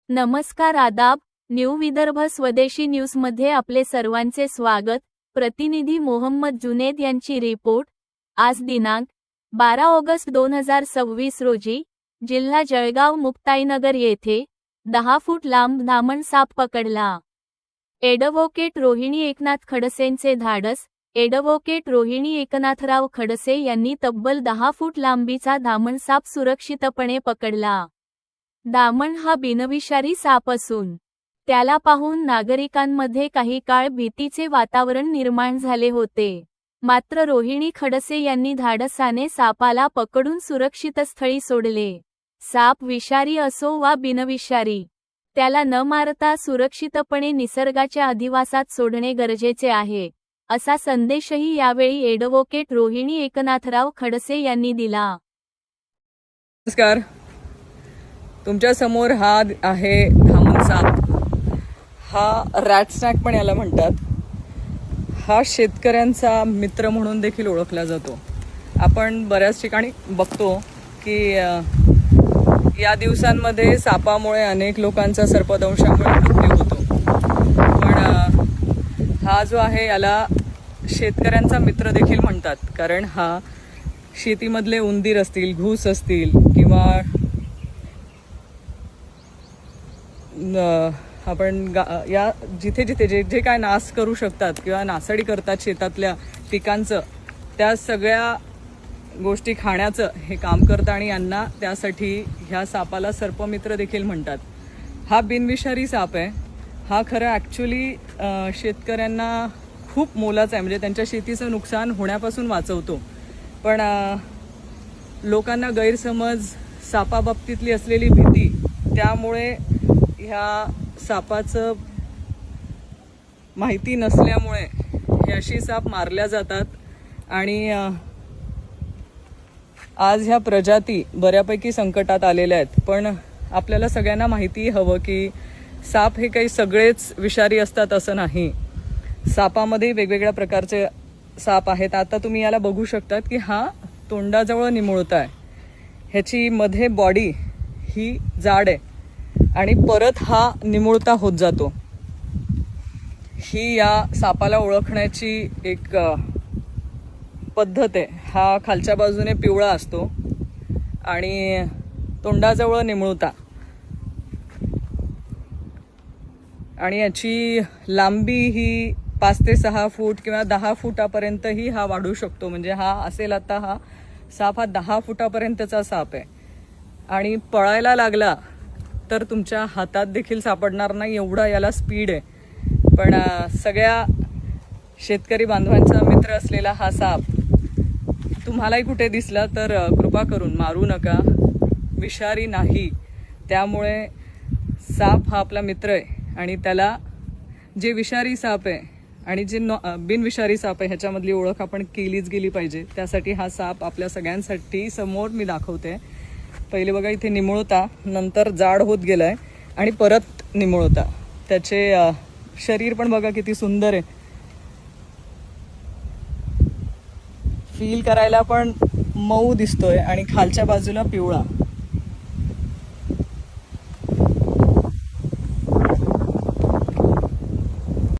नमस्कार, आदाब. न्यू विदर्भ स्वदेशी न्यूजमध्ये आपले सर्वांचे स्वागत. प्रतिनिधी मोहम्मद जुनेद यांची रिपोर्ट. आज दिनांक 12 ऑगस्ट 2026 रोजी जिल्हा जळगाव मुक्ताईनगर येथे 10 फूट लांब धामण साप पकडला. ॲडव्होकेट रोहिणी एकनाथ खडसेंचे धाडस. ॲडव्होकेट रोहिणी एकनाथराव खडसे यांनी तब्बल 10 फूट लांबीचा धामण साप सुरक्षितपणे पकडला. धामण हा बिनविषारी साप असून त्याला पाहून नागरिकांमध्ये काही काळ भीतीचे वातावरण निर्माण झाले होते. मात्र रोहिणी खडसे यांनी धाडसाने सापाला पकडून सुरक्षित स्थळी सोडले. साप विषारी असो वा बिनविषारी, त्याला न मारता सुरक्षितपणे निसर्गाच्या अधिवासात सोडणे गरजेचे आहे, असा संदेशही यावेळी ॲडव्होकेट रोहिणी एकनाथराव खडसे यांनी दिला. नमस्कार. तुमच्या समोर हा आहे धामण साप. हा रॅट स्नॅक पण याला म्हणतात. हा शेतकऱ्यांचा मित्र म्हणून देखील ओळखला जातो. आपण बऱ्याच ठिकाणी बघतो की या दिवसांमध्ये सापामुळे अनेक लोकांचा सर्पदंशामुळे मृत्यू होतो. पण हा जो आहे याला शेतकऱ्यांचा मित्र देखील म्हणतात, कारण हा शेतीमधले उंदीर असतील, घूस असतील किंवा आपण या जिथे जिथे जे जे काय नाश करू शकतात किंवा नासाडी करतात शेतातल्या पिकांचं, त्या सगळ्या गोष्टी खाण्याचं हे काम करतं आणि यांना त्यासाठी ह्या सापाला सर्पमित्र देखील म्हणतात. हा बिनविषारी साप आहे. हा खरं ॲक्च्युली शेतकऱ्यांना खूप मोलाचा आहे, म्हणजे त्यांच्या शेतीचं नुकसान होण्यापासून वाचवतो. पण लोकांना गैरसमज, सापाबाबतीतली असलेली भीती, त्यामुळे ह्या सापाचं माहिती नसल्यामुळे हे अशी साप मारल्या जातात. आणि आज ह्या प्रजाती बऱ्यापैकी संकटात आलेल्या आहेत. पण आपल्याला सगळ्यांना माहिती हवं की साप हे काही सगळेच विषारी असतात असं नाही. सापामध्ये वेगवेगळ्या प्रकारचे साप आहेत. आता तुम्ही याला बघू शकतात की हा तोंडाजवळ निमुळता आहे. ह्याची मध्ये बॉडी ही जाड आहे आणि परत हा निमुळता होत जातो. ही या सापाला ओळखण्याची एक पद्धत आहे. हा खालच्या बाजूने पिवळा असतो आणि तोंडाजवळ निमुळता, आणि याची लांबी ही 5 ते 6 फूट किंवा 10 फुटापर्यंतही हा वाढू शकतो. म्हणजे हा असेल आता हा साप हा 10 फुटापर्यंतचा साप आहे. आणि पळायला लागला तर तुमच्या हातात देखील सापडणार नाही, एवढा याला स्पीड आहे. पण सगळ्या शेतकरी बांधवांचा मित्र असलेला हा साप तुम्हालाही कुठे दिसला तर कृपा करून मारू नका. विषारी नाही. त्यामुळे साप हा आपला मित्र आहे आणि त्याला जे विषारी साप आहे आणि जे बिनविषारी साप आहे ह्याच्यामधली ओळख आपण केलीच गेली पाहिजे. त्यासाठी हा साप आपल्या सगळ्यांसाठी समोर मी दाखवते. पहिले बघा, इथे निमुळता, नंतर जाड होत गेलाय आणि परत निमुळता. त्याचे शरीर पण बघा किती सुंदर आहे. फील करायला पण मऊ दिसतोय आणि खालच्या बाजूला पिवळा.